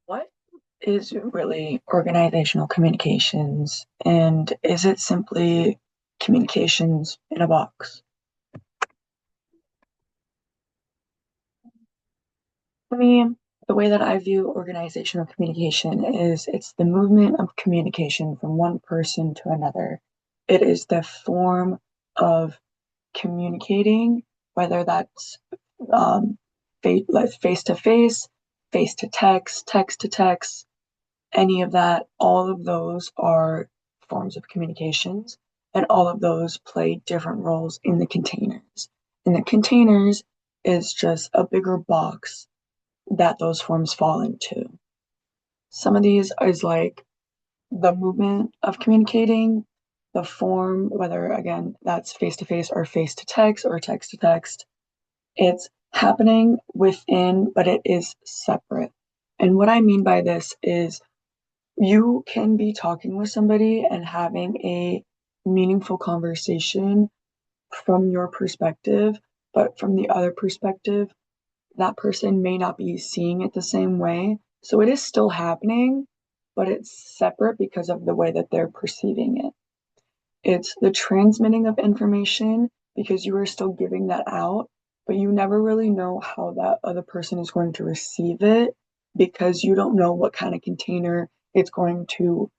What is really organizational communications, and is it simply communications in a box? For me, the way that I view organizational communication is it's the movement of communication from one person to another. It is the form of communicating, whether that's um, face to face to text to text, any of that, all of those are forms of communications, and all of those play different roles in the containers. And the containers is just a bigger box that those forms fall into. Some of these is like the movement of communicating, the form, whether again that's face to face or face to text to text, it's happening within, but it is separate. And what I mean by this is you can be talking with somebody and having a meaningful conversation from your perspective, but from the other perspective, that person may not be seeing it the same way. So it is still happening, but it's separate because of the way that they're perceiving it. It's the transmitting of information because you are still giving that out, but you never really know how that other person is going to receive it because you don't know what kind of container it's going to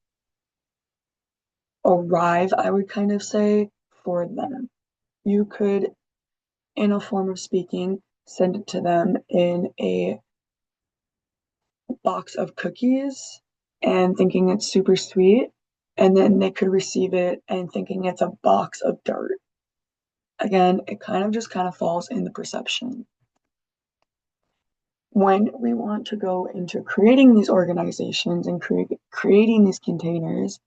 arrive, I would kind of say, for them. You could, in a form of speaking, send it to them in a box of cookies and thinking it's super sweet, and then they could receive it and thinking it's a box of dirt. Again, it kind of falls in the perception. When we want to go into creating these organizations and creating these containers,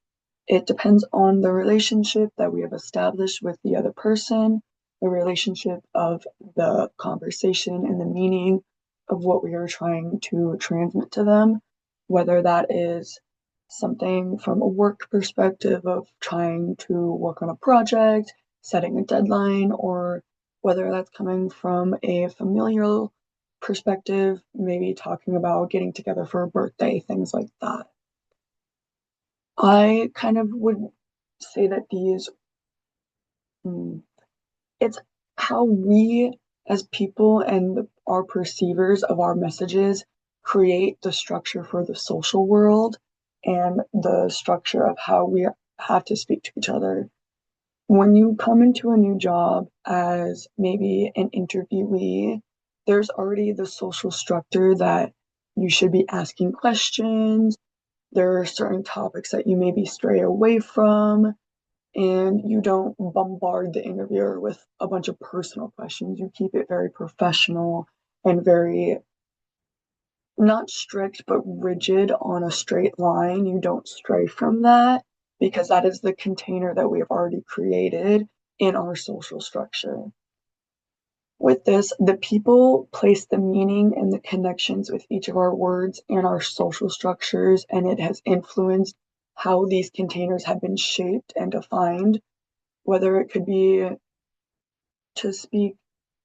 it depends on the relationship that we have established with the other person, the relationship of the conversation and the meaning of what we are trying to transmit to them, whether that is something from a work perspective of trying to work on a project, setting a deadline, or whether that's coming from a familial perspective, maybe talking about getting together for a birthday, things like that. I kind of would say that mm, it's how we as people and our perceivers of our messages create the structure for the social world and the structure of how we have to speak to each other. When you come into a new job as maybe an interviewee, there's already the social structure that you should be asking questions. There are certain topics that you maybe stray away from, and you don't bombard the interviewer with a bunch of personal questions. You keep it very professional and very not strict, but rigid on a straight line. You don't stray from that because that is the container that we have already created in our social structure. With this, the people place the meaning and the connections with each of our words and our social structures, and it has influenced how these containers have been shaped and defined, whether it could be to speak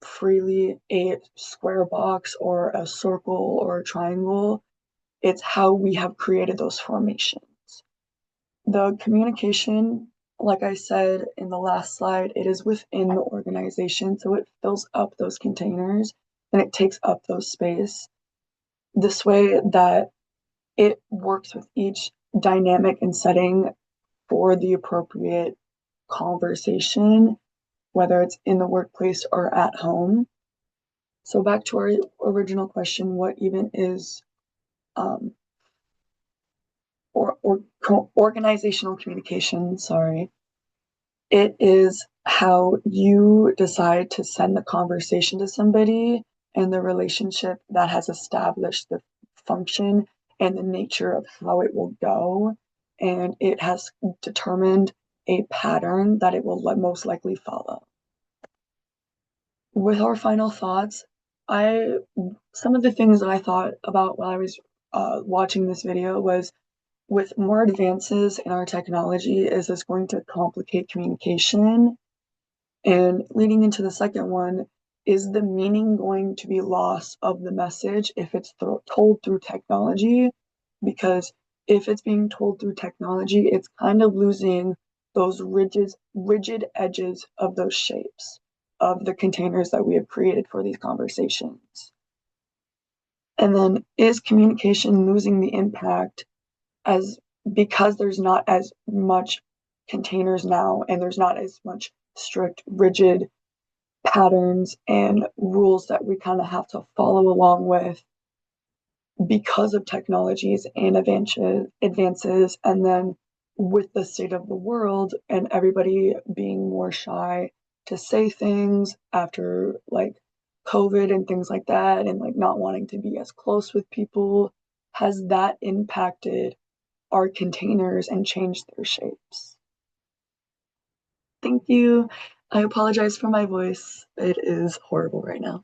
freely a square box or a circle or a triangle. It's how we have created those formations. The communication, like I said in the last slide, it is within the organization, so it fills up those containers and it takes up those space. This way that it works with each dynamic and setting for the appropriate conversation, whether it's in the workplace or at home. So back to our original question, what even is um, organizational communication? Sorry. It is how you decide to send the conversation to somebody and the relationship that has established the function and the nature of how it will go. And it has determined a pattern that it will most likely follow. With our final thoughts, I some of the things that I thought about while I was watching this video was with more advances in our technology, is this going to complicate communication? And leading into the second one, is the meaning going to be lost of the message if it's told through technology? because if it's being told through technology, it's kind of losing those rigid edges of those shapes of the containers that we have created for these conversations. And then is communication losing the impact as because there's not as much containers now and there's not as much strict, rigid patterns and rules that we kind of have to follow along with because of technologies and advances, and then with the state of the world and everybody being more shy to say things after like COVID and things like that, and like not wanting to be as close with people, has that impacted our containers and changed their shapes? Thank you. I apologize for my voice. It is horrible right now.